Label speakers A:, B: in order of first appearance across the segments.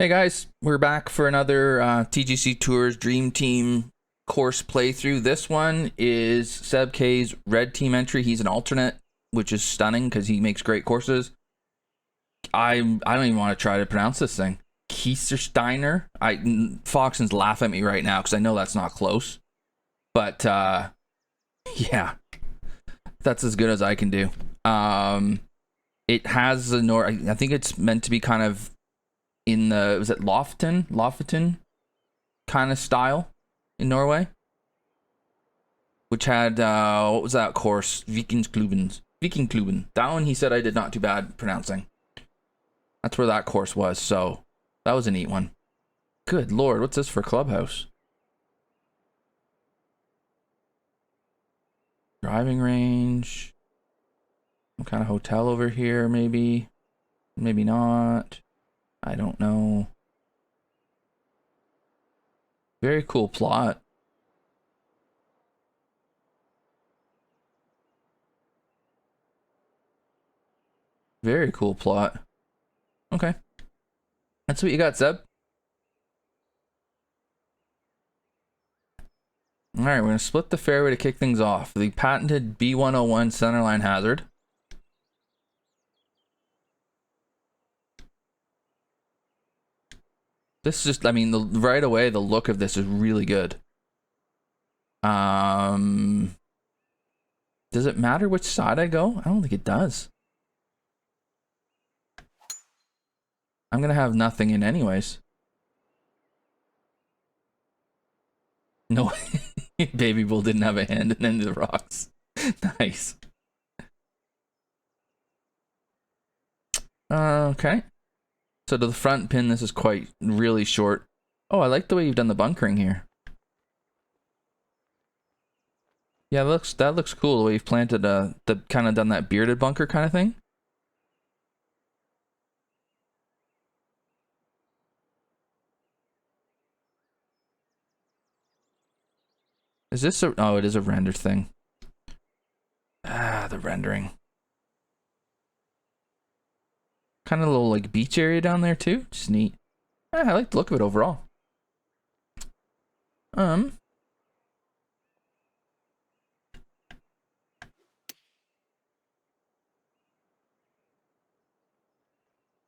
A: Hey guys, we're back for another TGCTours Dream Team course playthrough. This one is sebk's red team entry. He's an alternate, which is stunning because he makes great courses. I don't even want to try to pronounce this thing. Kyssesteiner. Foxens laugh at me right now because I know that's not close. But yeah, that's as good as I can do. It has a I think it's meant to be kind of in the, was it Lofoten kind of style in Norway, which had what was that course? Vikingklubben. That one he said I did not too bad pronouncing. That's where that course was, so that was a neat one. Good lord, what's this for clubhouse? Driving range. Some kind of hotel over here, maybe. Maybe not. I don't know. Very cool plot. Very cool plot. Okay. That's what you got, Seb. Alright, we're going to split the fairway to kick things off. The patented B101 centerline hazard. This is just, I mean, right away, the look of this is really good. Does it matter which side I go? I don't think it does. I'm going to have nothing in anyways. No, Baby Bull didn't have a hand in any of the rocks. Nice. Okay. So to the front pin, this is quite really short. Oh, I like the way you've done the bunkering here. Yeah, that looks cool the way you've planted the kind of done that bearded bunker kind of thing. Is this a, oh, it is a render thing. Ah, the rendering. Kind of a little like beach area down there too. Just neat. I like the look of it overall. I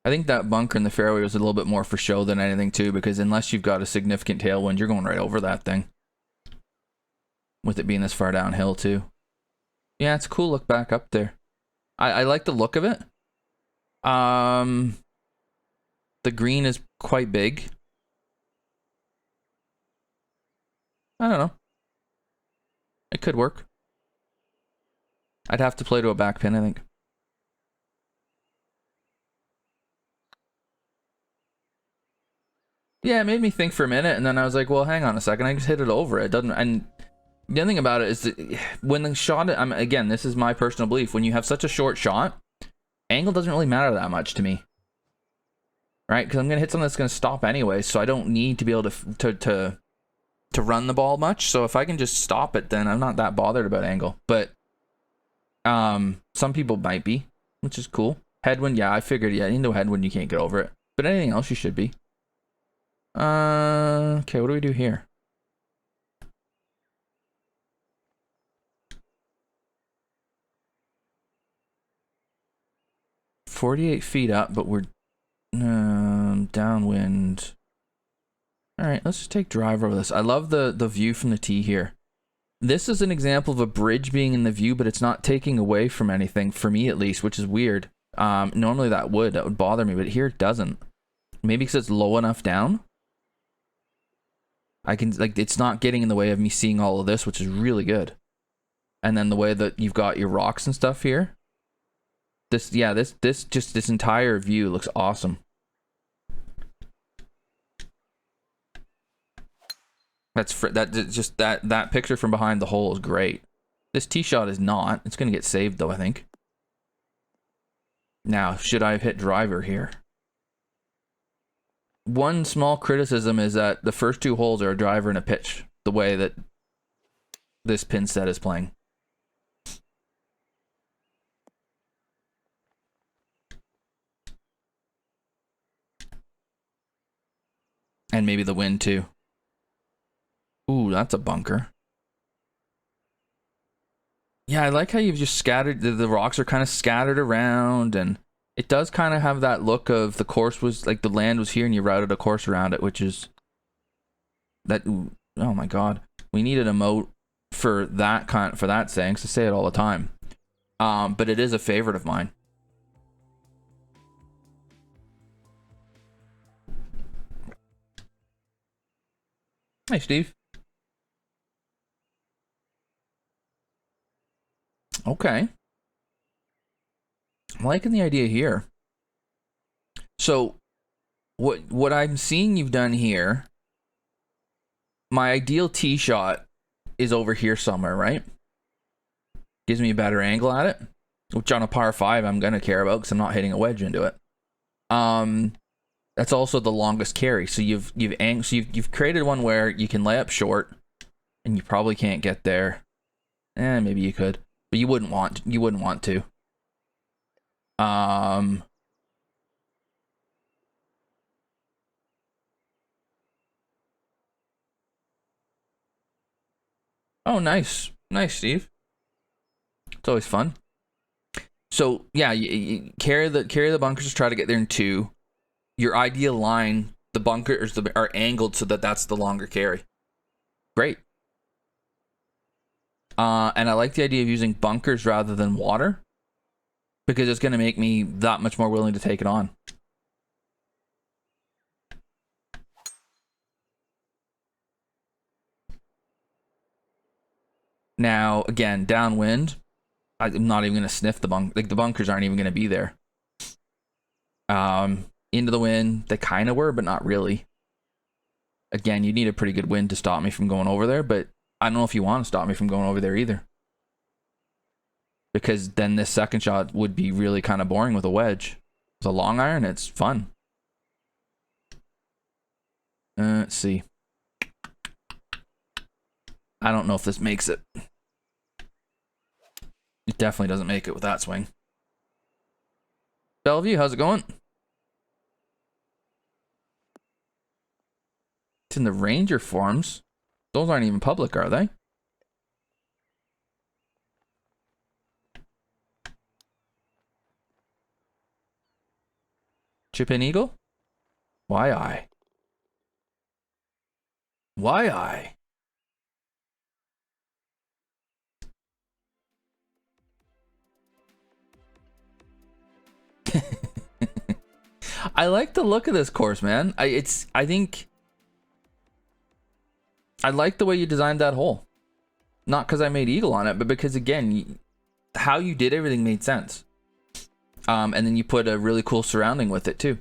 A: think that bunker in the fairway was a little bit more for show than anything too, because unless you've got a significant tailwind, you're going right over that thing. With it being this far downhill too. Yeah, it's a cool look back up there. I like the look of it. The green is quite big. I don't know. It could work. I'd have to play to a back pin, I think. Yeah, it made me think for a minute, and then I was like, well, hang on a second. I just hit it over. It doesn't, and the other thing about it is that when the shot, again, this is my personal belief. When you have such a short shot, angle doesn't really matter that much to me. Right? Because I'm going to hit something that's going to stop anyway, so I don't need to be able to run the ball much. So if I can just stop it, then I'm not that bothered about angle. But some people might be, which is cool. Headwind, yeah, I figured, yeah, into headwind you can't get over it. But anything else you should be. Okay, what do we do here? $48 feet up, but we're downwind. All right, let's just take driver over this. I love the view from the tee here. This is an example of a bridge being in the view, but it's not taking away from anything, for me at least, which is weird. Normally that would bother me, but here it doesn't. Maybe because it's low enough down. I can, like, it's not getting in the way of me seeing all of this, which is really good. And then the way that you've got your rocks and stuff here. This entire view looks awesome. That picture from behind the hole is great. This tee shot is not. It's gonna get saved though, I think. Now, should I have hit driver here? One small criticism is that the first two holes are a driver and a pitch, the way that this pin set is playing. And maybe the wind too. Ooh, that's a bunker. Yeah, I like how you've just scattered, the rocks are kind of scattered around, and it does kind of have that look of the course was, like the land was here and you routed a course around it, which is, that, ooh, oh my god. We needed a emote for that for that saying, 'cause I say it all the time. But it is a favorite of mine. Hey, Steve. Okay. I'm liking the idea here. So, what I'm seeing you've done here, my ideal tee shot is over here somewhere, right? Gives me a better angle at it, which on a par 5 I'm gonna care about because I'm not hitting a wedge into it. That's also the longest carry. So you've created one where you can lay up short, and you probably can't get there. Maybe you could, but you wouldn't want to. Oh, nice, Steve. It's always fun. So yeah, you carry the bunkers, try to get there in 2. Your ideal line, the bunkers are angled so that that's the longer carry. Great. And I like the idea of using bunkers rather than water, because it's going to make me that much more willing to take it on. Now, again, downwind, I'm not even going to sniff the the bunkers aren't even going to be there. Into the wind, they kind of were, but not really. Again, you need a pretty good wind to stop me from going over there, but I don't know if you want to stop me from going over there either. Because then this second shot would be really kind of boring with a wedge. With a long iron, it's fun. Let's see. I don't know if this makes it. It definitely doesn't make it with that swing. Bellevue, how's it going? It's in the Ranger forums. Those aren't even public, are they? Chip in Eagle? Why I? Why I? I like the look of this course, man. I think I like the way you designed that hole. Not because I made eagle on it, but because, again, how you did everything made sense. And then you put a really cool surrounding with it too.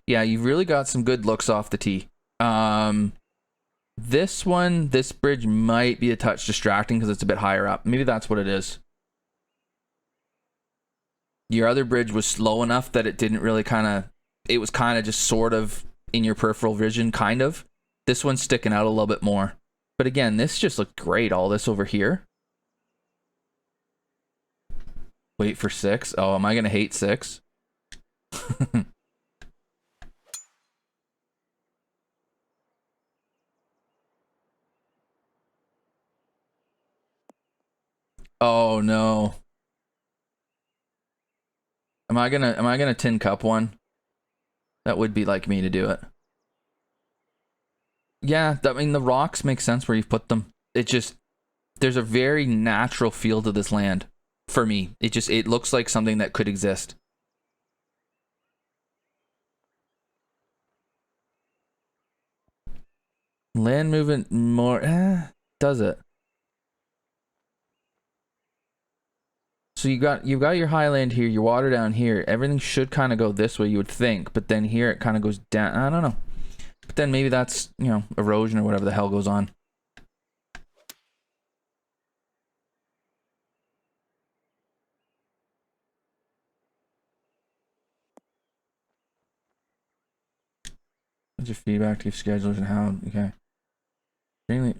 A: Yeah, you've really got some good looks off the tee. This bridge might be a touch distracting because it's a bit higher up. Maybe that's what it is. Your other bridge was slow enough that it didn't really it was kind of just sort of in your peripheral vision, kind of. This one's sticking out a little bit more. But again, this just looked great, all this over here. Wait for 6. Oh, am I going to hate 6? Oh no. Am I gonna tin cup one? That would be like me to do it. Yeah, I mean the rocks make sense where you've put them. It just, there's a very natural feel to this land for me. It looks like something that could exist. Land movement more, does it? So you've got your highland here, your water down here. Everything should kind of go this way, you would think, but then here it kind of goes down. I don't know. But then maybe that's, erosion or whatever the hell goes on. What's your feedback to your schedulers and how? Okay. Really?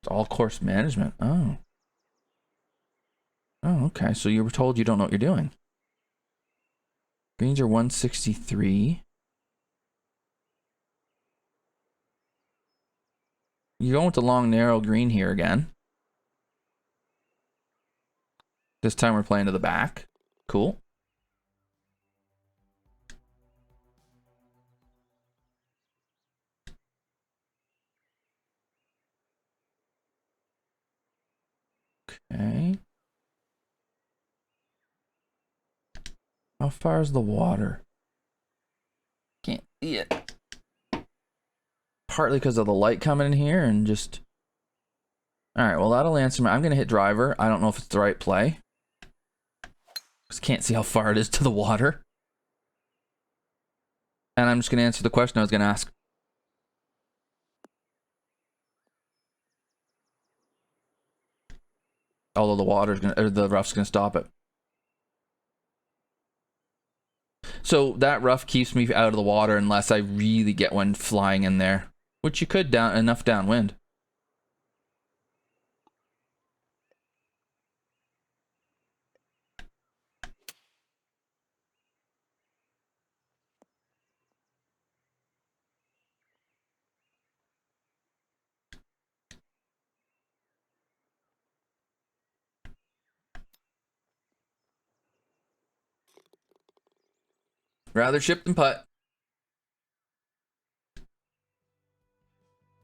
A: It's all course management. Oh. Oh, okay. So you were told you don't know what you're doing. Greens are 163. You're going with the long, narrow green here again. This time we're playing to the back. Cool. Okay. How far is the water? Can't see it. Partly because of the light coming in here and just... Alright, well that'll answer me. I'm going to hit driver. I don't know if it's the right play. Just can't see how far it is to the water. And I'm just going to answer the question I was going to ask. Although the water's going to, or the rough's going to stop it. So that rough keeps me out of the water unless I really get one flying in there. Which you could enough downwind. Rather chip than putt.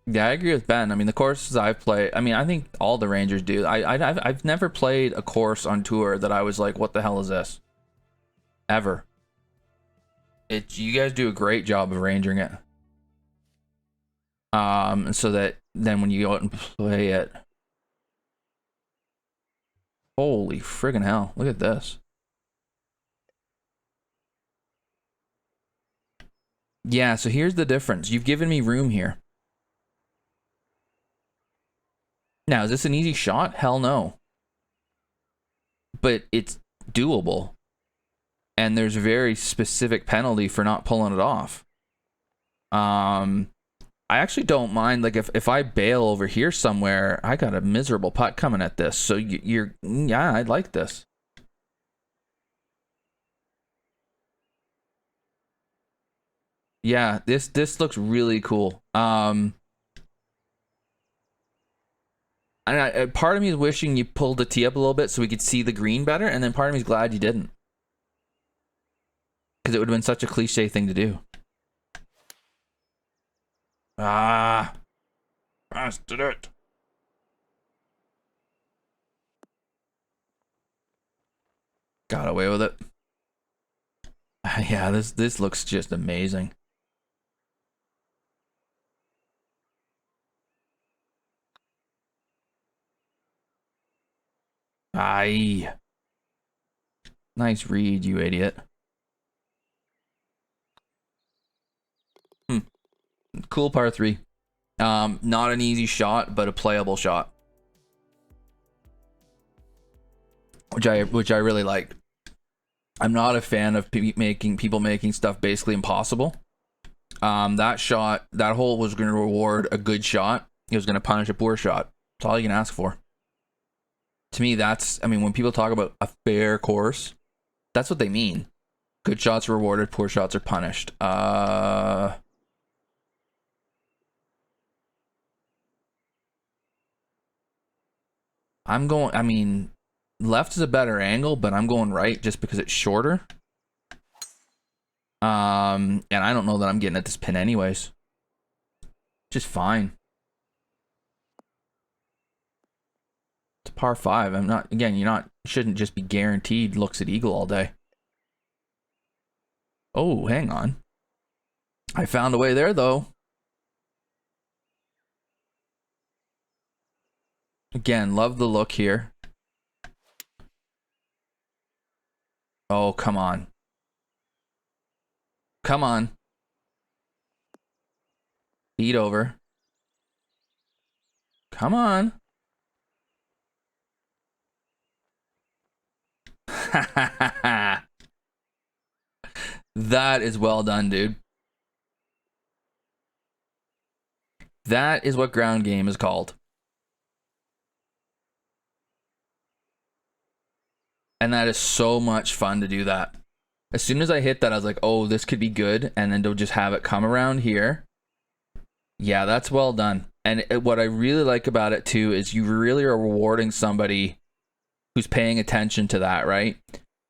A: Yeah, I agree with Ben. I mean, the courses I've played, I mean, I think all the Rangers do. I've never played a course on tour that I was like, what the hell is this? Ever. You guys do a great job of rangering it. So that then when you go out and play it, holy friggin' hell, look at this. Yeah, so here's the difference. You've given me room here. Now, is this an easy shot? Hell no. But it's doable. And there's a very specific penalty for not pulling it off. I actually don't mind, like, if I bail over here somewhere, I got a miserable putt coming at this. So yeah, I like this. Yeah, this looks really cool. And part of me is wishing you pulled the tee up a little bit so we could see the green better, and then part of me is glad you didn't. Because it would have been such a cliche thing to do. Bastard it. Got away with it. Yeah, this looks just amazing. Aye. Nice read, you idiot. Cool par 3. Not an easy shot, but a playable shot. Which I really like. I'm not a fan of people making stuff basically impossible. That hole was going to reward a good shot. It was going to punish a poor shot. That's all you can ask for. To me, I mean, when people talk about a fair course, that's what they mean. Good shots are rewarded, poor shots are punished. I'm going, I mean, left is a better angle, but I'm going right just because it's shorter. And I don't know that I'm getting at this pin anyways. Just fine. It's a par 5. I'm not, again, you shouldn't just be guaranteed looks at eagle all day. Oh, hang on. I found a way there though. Again, love the look here. Oh, come on. Come on. Feet over. Come on. That is well done, dude. That is what ground game is called. And that is so much fun to do that. As soon as I hit that, I was like, oh, this could be good. And then to just have it come around here. Yeah, that's well done. And what I really like about it too is you really are rewarding somebody who's paying attention to that, right?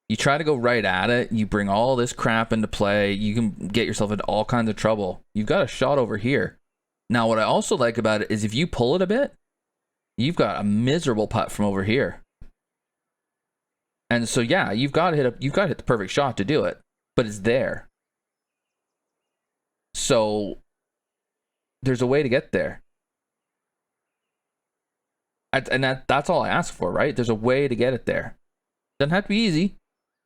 A: You try to go right at it. You bring all this crap into play. You can get yourself into all kinds of trouble. You've got a shot over here. Now, what I also like about it is if you pull it a bit, you've got a miserable putt from over here. And so, yeah, you've got to hit the perfect shot to do it, but it's there. So there's a way to get there. And that's all I ask for, right? There's a way to get it there. Doesn't have to be easy.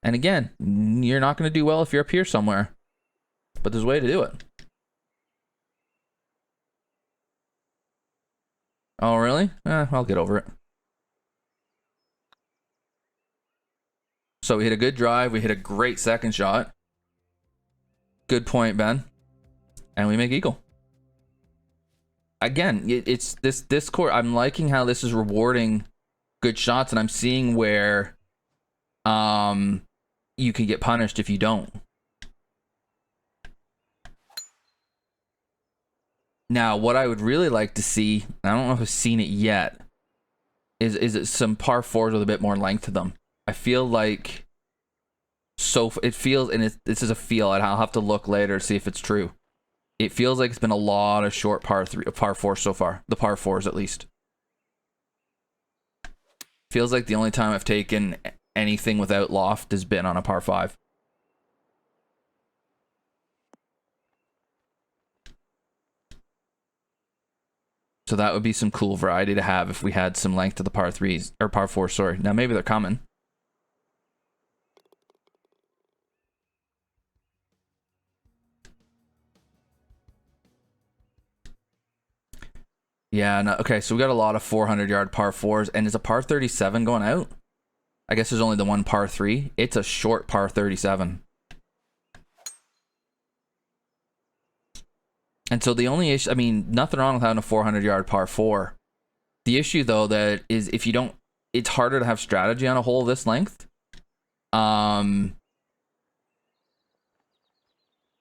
A: And again, you're not going to do well if you're up here somewhere, but there's a way to do it. Oh, really? I'll get over it. So we hit a good drive. We hit a great second shot. Good point, Ben. And we make eagle. Again, it's this course. I'm liking how this is rewarding good shots, and I'm seeing where you can get punished if you don't. Now, what I would really like to see, I don't know if I've seen it yet, is it some par fours with a bit more length to them. I feel like it feels, and this is a feel, and I'll have to look later to see if it's true. It feels like it's been a lot of short par fours so far. The par fours, at least. Feels like the only time I've taken anything without loft has been on a par 5. So that would be some cool variety to have if we had some length to the par 3s, or par 4s, sorry. Now maybe they're coming. Yeah, no, okay, so we got a lot of 400-yard par 4s, and is a par 37 going out? I guess there's only the one par 3. It's a short par 37. And so the only issue, I mean, nothing wrong with having a 400-yard par 4. The issue, though, that is if you don't, it's harder to have strategy on a hole this length.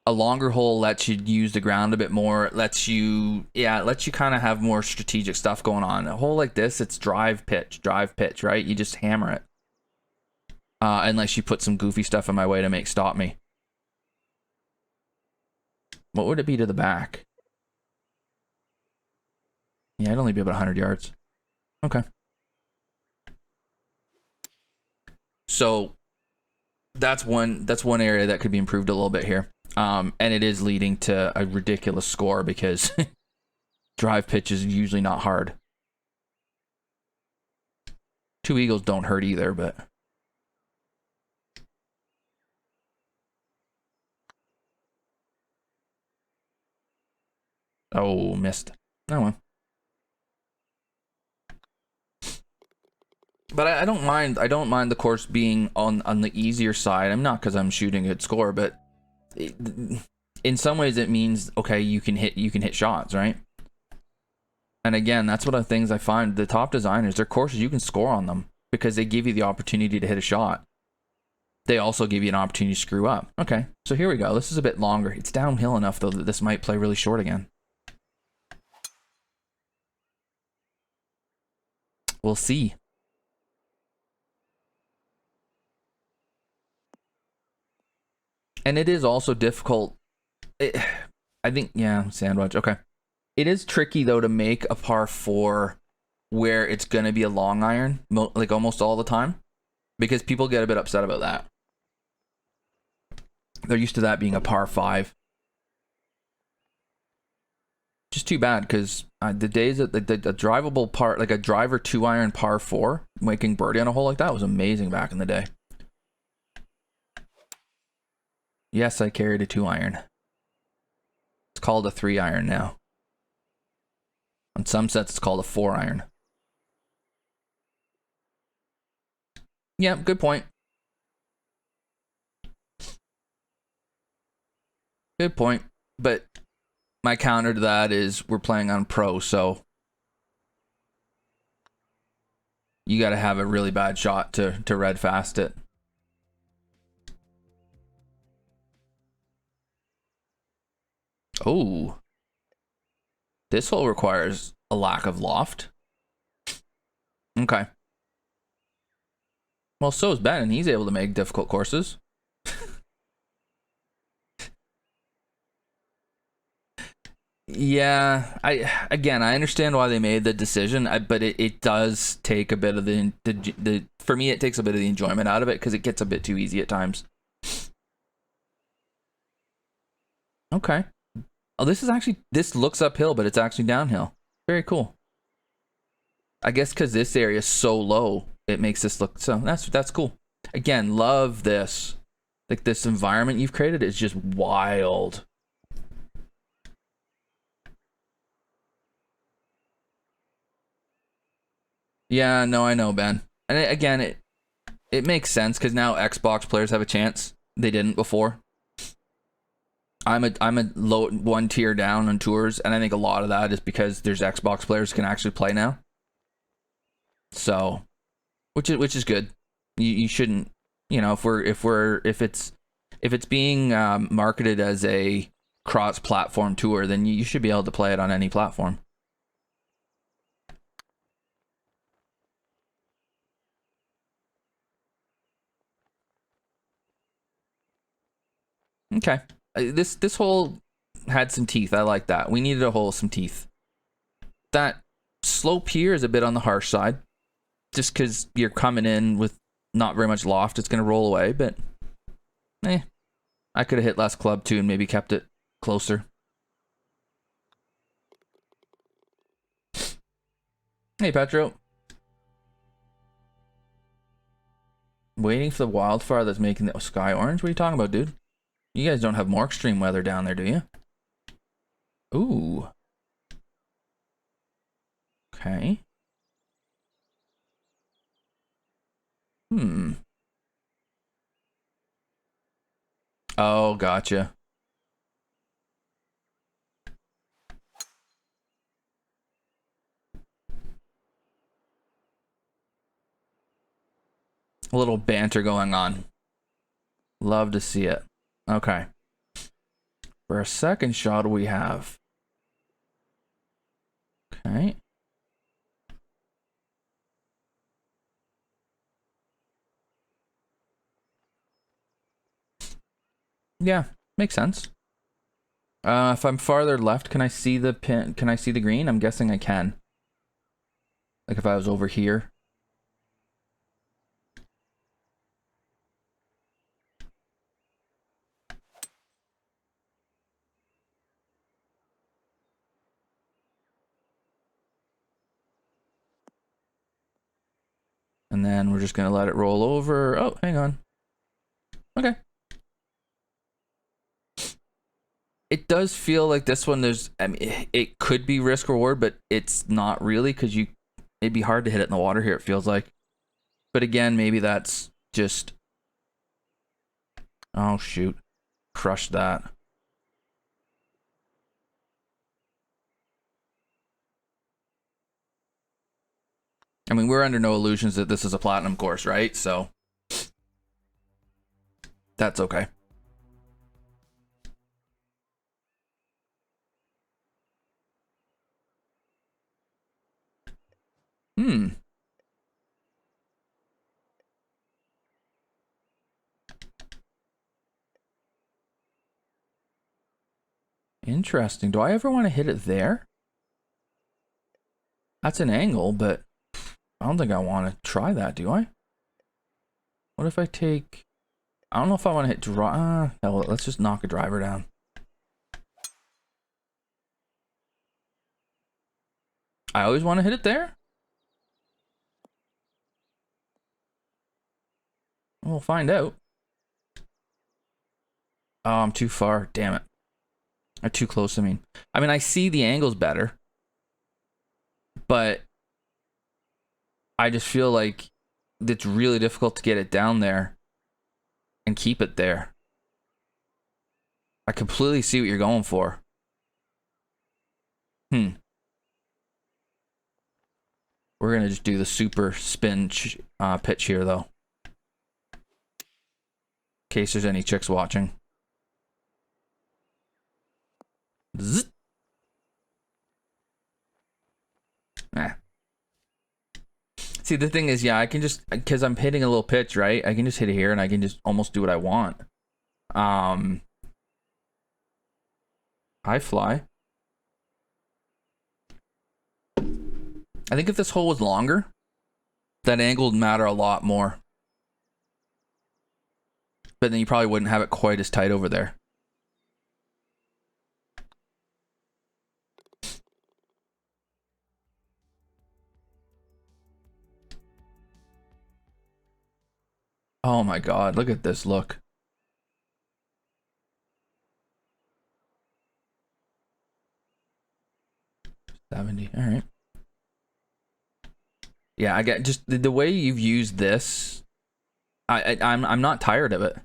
A: A longer hole lets you use the ground a bit more. It lets you kind of have more strategic stuff going on. A hole like this, it's drive pitch, right? You just hammer it. Unless you put some goofy stuff in my way to stop me. What would it be to the back? Yeah, it'd only be about 100 yards. Okay. So that's one area that could be improved a little bit here. And it is leading to a ridiculous score because drive pitch is usually not hard. 2 eagles don't hurt either, but oh, missed. Oh well. But I don't mind. I don't mind the course being on the easier side. I'm not because I'm shooting a good score, but in some ways it means okay, you can hit shots, right? And again, that's one of the things I find. The top designers, their courses, you can score on them because they give you the opportunity to hit a shot. They also give you an opportunity to screw up. Okay, so here we go. This is a bit longer. It's downhill enough though that this might play really short again. We'll see. And it is also difficult. I think, yeah, sandwich. Okay. It is tricky, though, to make a par 4 where it's going to be a long iron, like almost all the time, because people get a bit upset about that. They're used to that being a par 5. Just too bad, because the days that the drivable part, like a driver 2-iron par 4, making birdie on a hole like that was amazing back in the day. Yes, I carried a 2-iron. It's called a 3-iron now. On some sets, it's called a 4-iron. Yeah, good point. Good point. But my counter to that is we're playing on pro, so You got to have a really bad shot to red fast it. Oh. This hole requires a lack of loft. Okay. Well, so is Ben, and he's able to make difficult courses. Yeah, I understand why they made the decision, but it does take a bit of the for me, it takes a bit of the enjoyment out of it because it gets a bit too easy at times. Okay. Oh, this looks uphill, but it's actually downhill. Very cool. I guess because this area is so low, it makes this look so. That's cool. Again, love this. Like this environment you've created is just wild. Yeah, no, I know, Ben. And again, it makes sense because now Xbox players have a chance. They didn't before. I'm a low one tier down on tours, and I think a lot of that is because there's Xbox players who can actually play now. So, which is good. You shouldn't, you know, if it's being marketed as a cross-platform tour, then you should be able to play it on any platform. Okay. This hole had some teeth. I like that. We needed a hole with some teeth. That slope here is a bit on the harsh side. Just because you're coming in with not very much loft, it's going to roll away, but I could have hit less club too and maybe kept it closer. Hey, Petro. Waiting for the wildfire that's making the sky orange? What are you talking about, dude? You guys don't have more extreme weather down there, do you? Ooh. Okay. Oh, gotcha. A little banter going on. Love to see it. Okay. For a second shot, we have. Okay. Yeah, makes sense. If I'm farther left, can I see the pin? Can I see the green? I'm guessing I can. Like if I was over here. And then we're just going to let it roll over. Oh, hang on. Okay. It does feel like this one, I mean, it could be risk reward, but it's not really because it'd be hard to hit it in the water here, it feels like. But again, maybe that's just, oh shoot, crushed that. I mean, we're under no illusions that this is a platinum course, right? So that's okay. Interesting. Do I ever want to hit it there? That's an angle, but I don't think I want to try that, do I? What if I take... I don't know if I want to hit hell, let's just knock a driver down. I always want to hit it there? We'll find out. Oh, I'm too far. Damn it. I'm too close, I mean. I see the angles better. But I just feel like it's really difficult to get it down there and keep it there. I completely see what you're going for. We're We're gonna just do the super spin pitch here, though, in case there's any chicks watching. Zzz. See, the thing is, yeah, I can just, because I'm hitting a little pitch, right? I can just hit it here and I can just almost do what I want. High fly. I think if this hole was longer, that angle would matter a lot more. But then you probably wouldn't have it quite as tight over there. Oh my God, look at this look. $70, all right. Yeah, I get just the way you've used this. I'm not tired of it.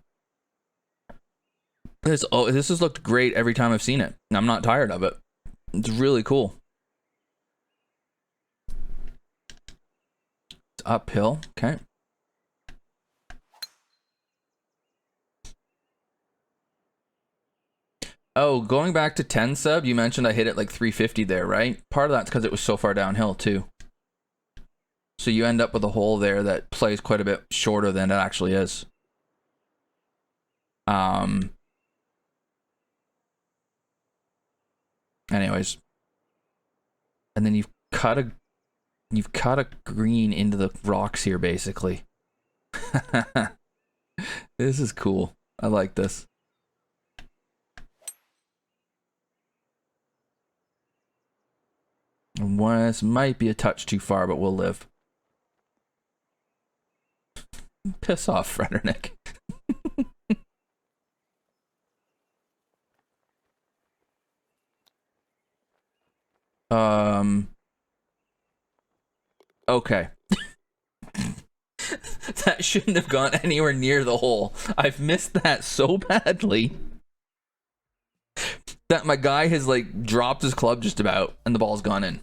A: This has looked great every time I've seen it. I'm not tired of it. It's really cool. It's uphill, okay. Oh, going back to 10 sub, you mentioned I hit it like 350 there, right? Part of that's because it was so far downhill too. So you end up with a hole there that plays quite a bit shorter than it actually is. Anyways. And then you've cut a green into the rocks here, basically. This is cool. I like this. This might be a touch too far, but we'll live. Piss off, Frederick. Okay. That shouldn't have gone anywhere near the hole. I've missed that so badly that my guy has like dropped his club just about and the ball's gone in.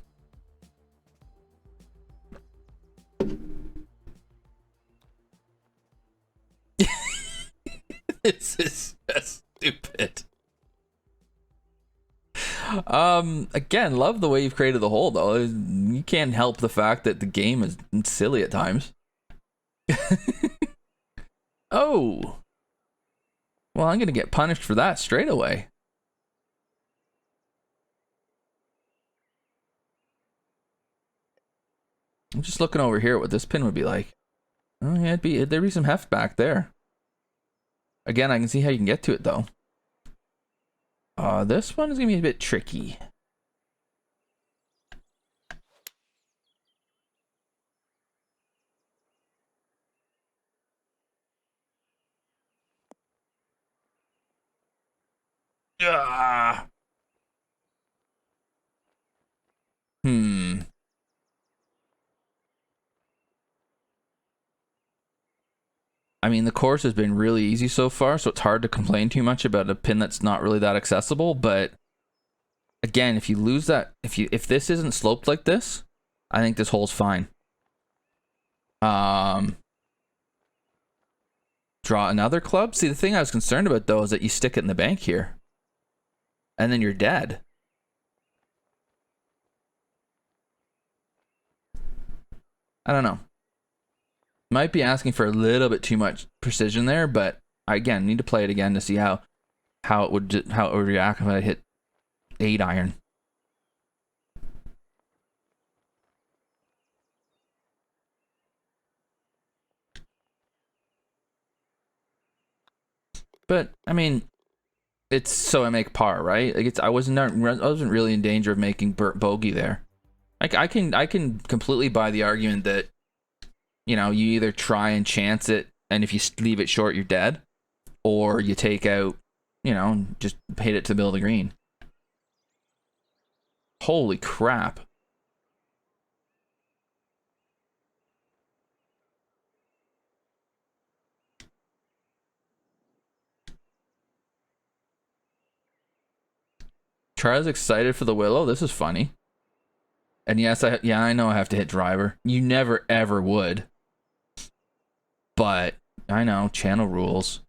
A: This is just stupid. Again, love the way you've created the hole though. You can't help the fact that the game is silly at times. Oh. Well, I'm gonna get punished for that straight away. I'm just looking over here at what this pin would be like. Oh yeah, there'd be some heft back there. Again, I can see how you can get to it though. This one is gonna be a bit tricky. Ah. I mean, the course has been really easy so far, so it's hard to complain too much about a pin that's not really that accessible. But again, if you lose that, if this isn't sloped like this, I think this hole's fine. Draw another club. See, the thing I was concerned about though is that you stick it in the bank here, and then you're dead. I don't know. Might be asking for a little bit too much precision there, but I again need to play it again to see how it would react if I hit 8 iron. But I mean, it's so I make par, right? Like I wasn't really in danger of making bogey there. Like I can completely buy the argument that, you know, you either try and chance it, and if you leave it short, you're dead, or you take out, you know, just hit it to the middle of the green. Holy crap. Charles excited for the willow. This is funny. And yes, I know I have to hit driver. You never ever would. But I know, channel rules.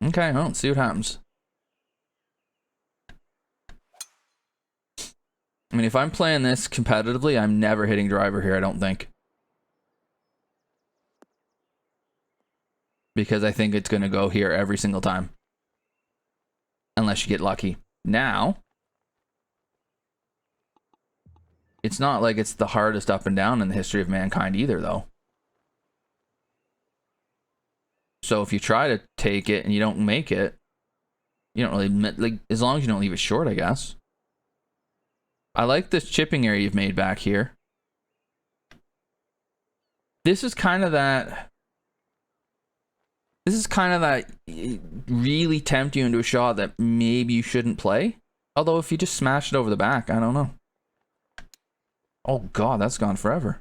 A: Okay, well, let's see what happens. I mean, if I'm playing this competitively, I'm never hitting driver here, I don't think. Because I think it's going to go here every single time. Unless you get lucky. Now, it's not like it's the hardest up and down in the history of mankind either, though. So if you try to take it and you don't make it, you don't really, like, as long as you don't leave it short, I guess. I like this chipping area you've made back here. This is kind of that really tempt you into a shot that maybe you shouldn't play. Although if you just smash it over the back, I don't know. Oh god, that's gone forever.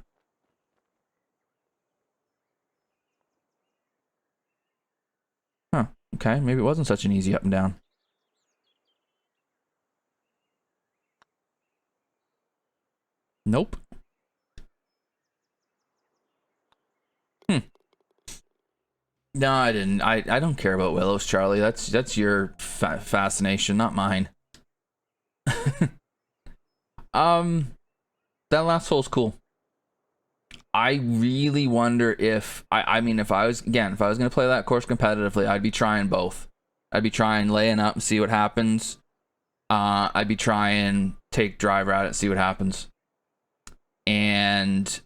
A: Huh, okay, maybe it wasn't such an easy up and down. Nope. No, I didn't. I don't care about willows, Charlie. That's your fascination, not mine. That last hole's cool. I really wonder if I mean if I was gonna play that course competitively, I'd be trying both. I'd be trying laying up and see what happens. I'd be trying take driver at it and see what happens. And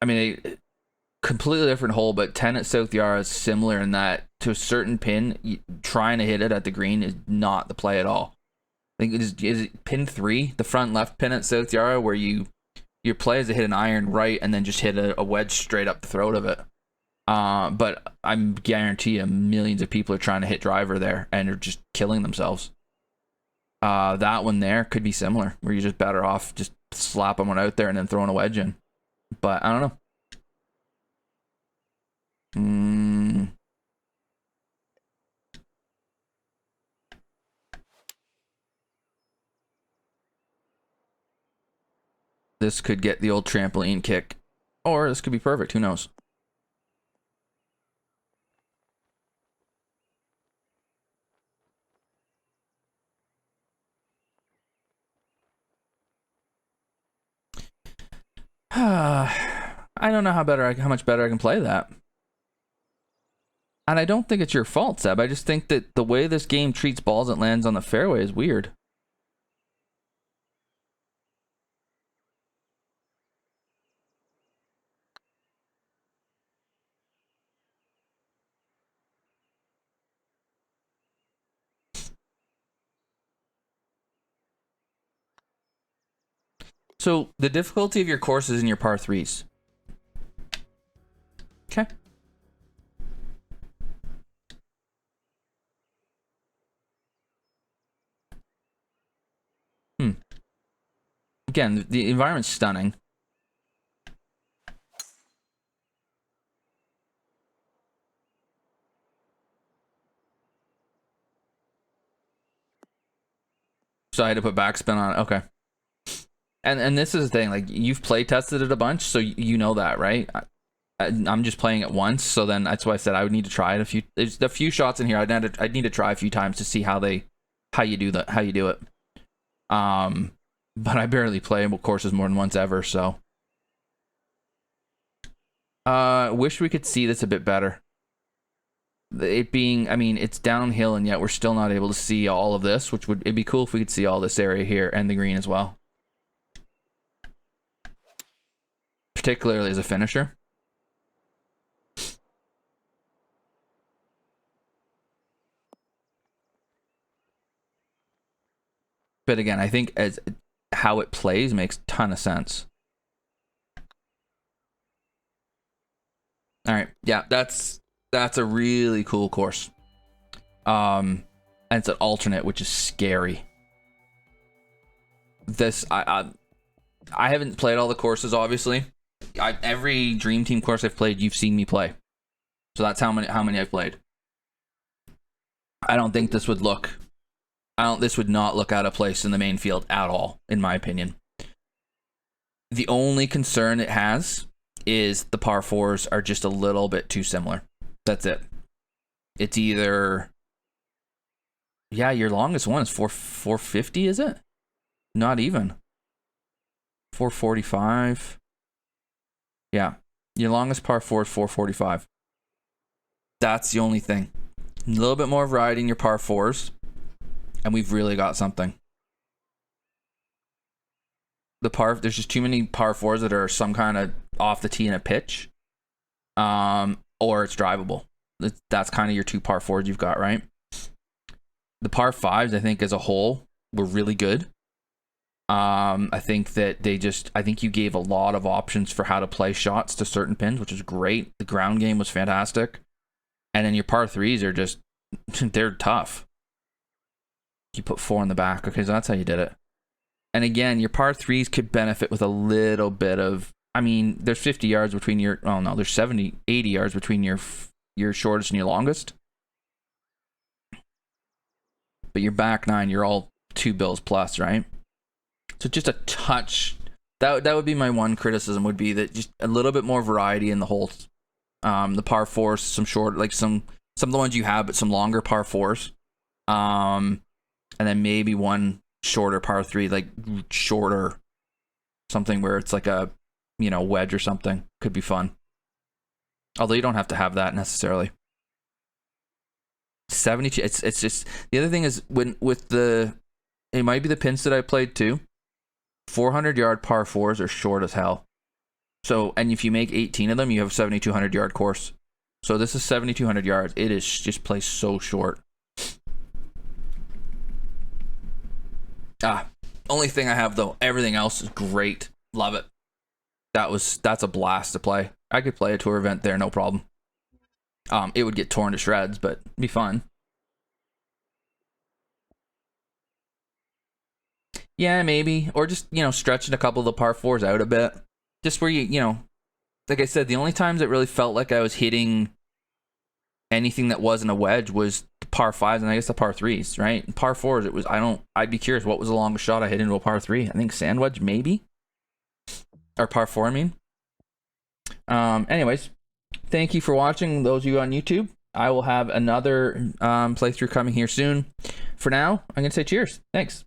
A: I mean, a completely different hole, but 10 at South Yarra is similar in that to a certain pin, trying to hit it at the green is not the play at all. I think is it pin 3, the front left pin at South Yarra, where your play is to hit an iron right and then just hit a wedge straight up the throat of it. But I'm guarantee you millions of people are trying to hit driver there and are just killing themselves. That one there could be similar, where you're just better off just slapping one out there and then throwing a wedge in. But I don't know. This could get the old trampoline kick, or this could be perfect. Who knows? I don't know how much better I can play that. And I don't think it's your fault, Seb. I just think that the way this game treats balls that lands on the fairway is weird. So the difficulty of your course is in your par 3s. Okay. Again, the environment's stunning. So I had to put backspin on it. Okay. And this is the thing, like, you've play tested it a bunch, so you know that, right? I'm just playing it once, so then that's why I said I would need to try it there's a few shots in here I'd need to try a few times to see how you do it. But I barely play courses more than once ever, so wish we could see this a bit better. It being, I mean, it's downhill and yet we're still not able to see all of this, it'd be cool if we could see all this area here and the green as well. Particularly as a finisher. But again, I think as how it plays makes a ton of sense. All right, yeah, that's a really cool course. And it's an alternate, which is scary. This I haven't played all the courses, obviously. Every Dream Team course I've played, you've seen me play. So that's how many I've played. I don't think this would look. This would not look out of place in the main field at all, in my opinion. The only concern it has is the par fours are just a little bit too similar. That's it. It's either, yeah, your longest one is 450, is it? Not even. 445. Yeah, your longest par four is 445. That's the only thing. A little bit more variety in your par fours, and we've really got something. There's just too many par fours that are some kind of off the tee in a pitch, or it's drivable. That's kind of your two par fours you've got, right? The par fives, I think, as a whole, were really good. I think that I think you gave a lot of options for how to play shots to certain pins, which is great. The ground game was fantastic. And then your par threes are just, they're tough. You put 4 in the back. Okay, so that's how you did it. And again, your par threes could benefit with a little bit of, I mean, there's 50 yards between your, oh no, there's 70, 80 yards between your shortest and your longest. But your back 9, you're all 2 bills plus, right? So just a touch. That would be my one criticism, would be that just a little bit more variety in the holes. The par fours, some short, like some of the ones you have, but some longer par fours. And then maybe one shorter par 3, like shorter, something where it's like a, wedge or something. Could be fun. Although you don't have to have that necessarily. 72. It's just, the other thing is it might be the pins that I played too. 400-yard par fours are short as hell. So, and if you make 18 of them, you have a 7,200-yard course. So this is 7,200 yards. It is just placed so short. Only thing I have though, everything else is great. Love it. That's a blast to play. I could play a tour event there, no problem. It would get torn to shreds, but it'd be fun. Yeah, maybe. Or just, stretching a couple of the par fours out a bit. Just where like I said, the only times it really felt like I was hitting anything that wasn't a wedge was the par fives and I guess the par threes, right? And par fours, I'd be curious, what was the longest shot I hit into a par 3? I think sand wedge, maybe? Or par 4, I mean. Anyways, thank you for watching, those of you on YouTube. I will have another playthrough coming here soon. For now, I'm going to say cheers. Thanks.